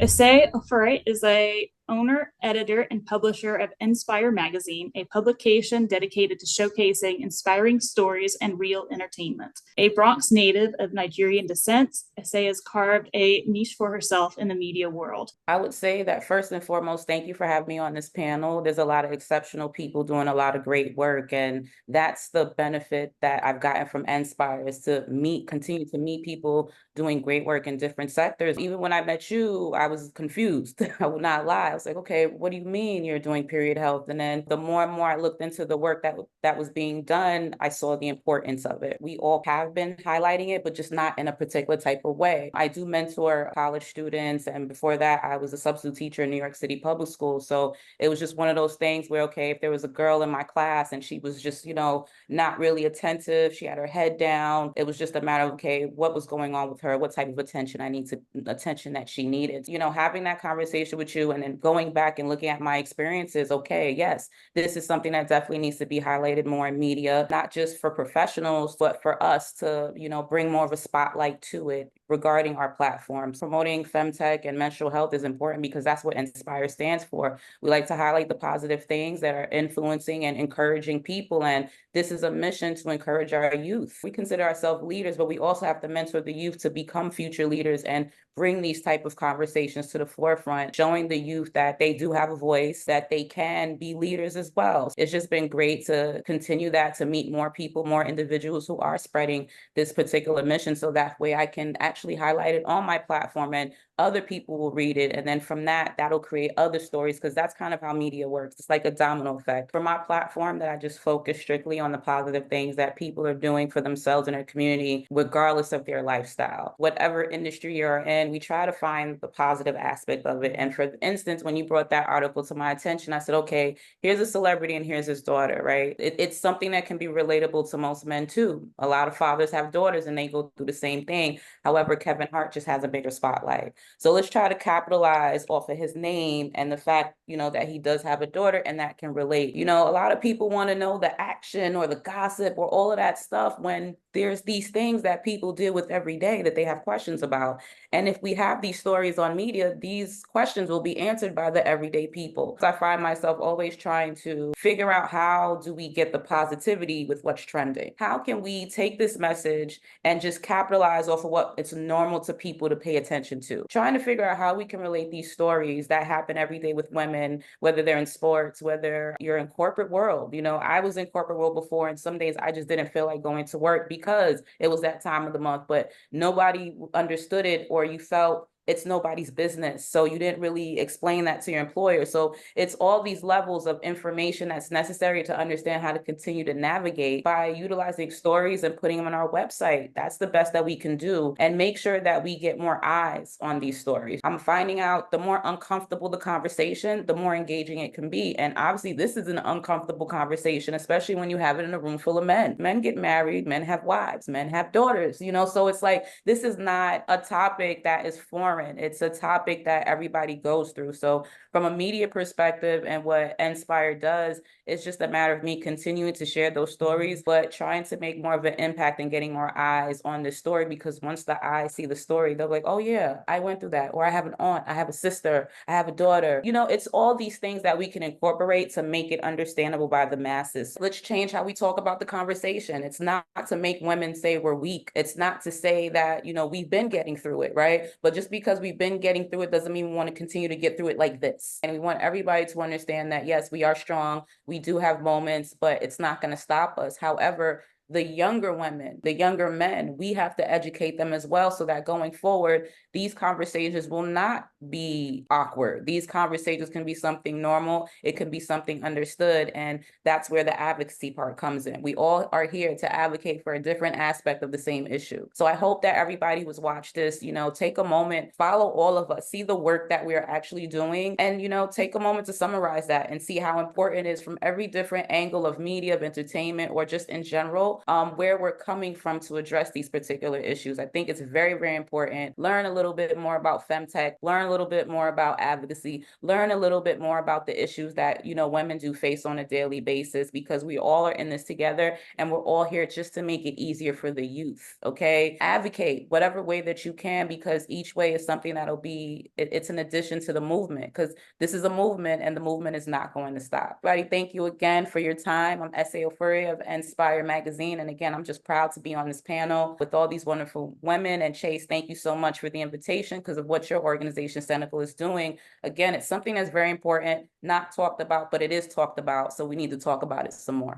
Ese Ofurhie is a owner, editor, and publisher of Inspire Magazine, a publication dedicated to showcasing inspiring stories and real entertainment. A Bronx native of Nigerian descent, Ese has carved a niche for herself in the media world. I would say that first and foremost, thank you for having me on this panel. There's a lot of exceptional people doing a lot of great work, and that's the benefit that I've gotten from Inspire is to continue to meet people doing great work in different sectors. Even when I met you, I was confused. I will not lie. I was like, okay, what do you mean you're doing period health? And then the more and more I looked into the work that was being done, I saw the importance of it. We all have been highlighting it, but just not in a particular type of way. I do mentor college students, and before that, I was a substitute teacher in New York City public school. So it was just one of those things where, okay, if there was a girl in my class and she was just, not really attentive, she had her head down, it was just a matter of, okay, what was going on with her? What type of attention that she needed? Having that conversation with you and then going back and looking at my experiences, okay, yes, this is something that definitely needs to be highlighted more in media, not just for professionals, but for us to, bring more of a spotlight to it regarding our platforms. Promoting femtech and menstrual health is important because that's what Inspire stands for. We like to highlight the positive things that are influencing and encouraging people. And this is a mission to encourage our youth. We consider ourselves leaders, but we also have to mentor the youth to become future leaders and bring these type of conversations to the forefront, showing the youth that they do have a voice, that they can be leaders as well. It's just been great to continue that, to meet more people, more individuals who are spreading this particular mission. So that way I can actually highlight it on my platform and other people will read it. And then from that, that'll create other stories because that's kind of how media works. It's like a domino effect. For my platform that I just focus strictly on the positive things that people are doing for themselves and their community, regardless of their lifestyle. Whatever industry you're in, we try to find the positive aspect of it. And for instance, when you brought that article to my attention, I said, okay, here's a celebrity and here's his daughter, right? It's something that can be relatable to most men too. A lot of fathers have daughters and they go through the same thing. However, Kevin Hart just has a bigger spotlight. So let's try to capitalize off of his name and the fact, that he does have a daughter and that can relate. A lot of people want to know the action or the gossip or all of that stuff when there's these things that people deal with every day that they have questions about. And if we have these stories on media, these questions will be answered by the everyday people. So I find myself always trying to figure out how do we get the positivity with what's trending? How can we take this message and just capitalize off of what it's normal to people to pay attention to? Trying to figure out how we can relate these stories that happen every day with women, whether they're in sports, whether you're in corporate world. I was in corporate world before, and some days I just didn't feel like going to work because it was that time of the month, but nobody understood it, or you felt it's nobody's business. So you didn't really explain that to your employer. So it's all these levels of information that's necessary to understand how to continue to navigate by utilizing stories and putting them on our website. That's the best that we can do, and make sure that we get more eyes on these stories. I'm finding out the more uncomfortable the conversation, the more engaging it can be. And obviously this is an uncomfortable conversation, especially when you have it in a room full of men. Men get married, men have wives, men have daughters, so it's like, this is not a topic that is foreign. It's a topic that everybody goes through. So from a media perspective and what Inspire does, it's just a matter of me continuing to share those stories, but trying to make more of an impact and getting more eyes on this story, because once the eyes see the story, they're like, oh yeah, I went through that. Or I have an aunt, I have a sister, I have a daughter. It's all these things that we can incorporate to make it understandable by the masses. Let's change how we talk about the conversation. It's not to make women say we're weak. It's not to say that, we've been getting through it, right? But just because we've been getting through it doesn't mean we want to continue to get through it like this. And we want everybody to understand that, yes, we are strong. We do have moments, but it's not going to stop us. However, the younger women, the younger men, we have to educate them as well, so that going forward, these conversations will not be awkward. These conversations can be something normal. It can be something understood. And that's where the advocacy part comes in. We all are here to advocate for a different aspect of the same issue. So I hope that everybody who's watched this, take a moment, follow all of us, see the work that we are actually doing, and, take a moment to summarize that and see how important it is from every different angle of media, of entertainment, or just in general, know where we're coming from to address these particular issues. I think it's very, very important. Learn a little bit more about femtech, learn a little bit more about advocacy, learn a little bit more about the issues that, you know, women do face on a daily basis, because we all are in this together and we're all here just to make it easier for the youth. Okay. Advocate whatever way that you can, because each way is something that'll be, it's an addition to the movement, because this is a movement and the movement is not going to stop. Everybody, thank you again for your time. I'm Ese Ofurhie of Inspire Magazine. And again, I'm just proud to be on this panel with all these wonderful women. And Chase, thank you so much for the invitation, because of what your organization, Sanicle, is doing. Again, it's something that's very important, not talked about, but it is talked about. So we need to talk about it some more.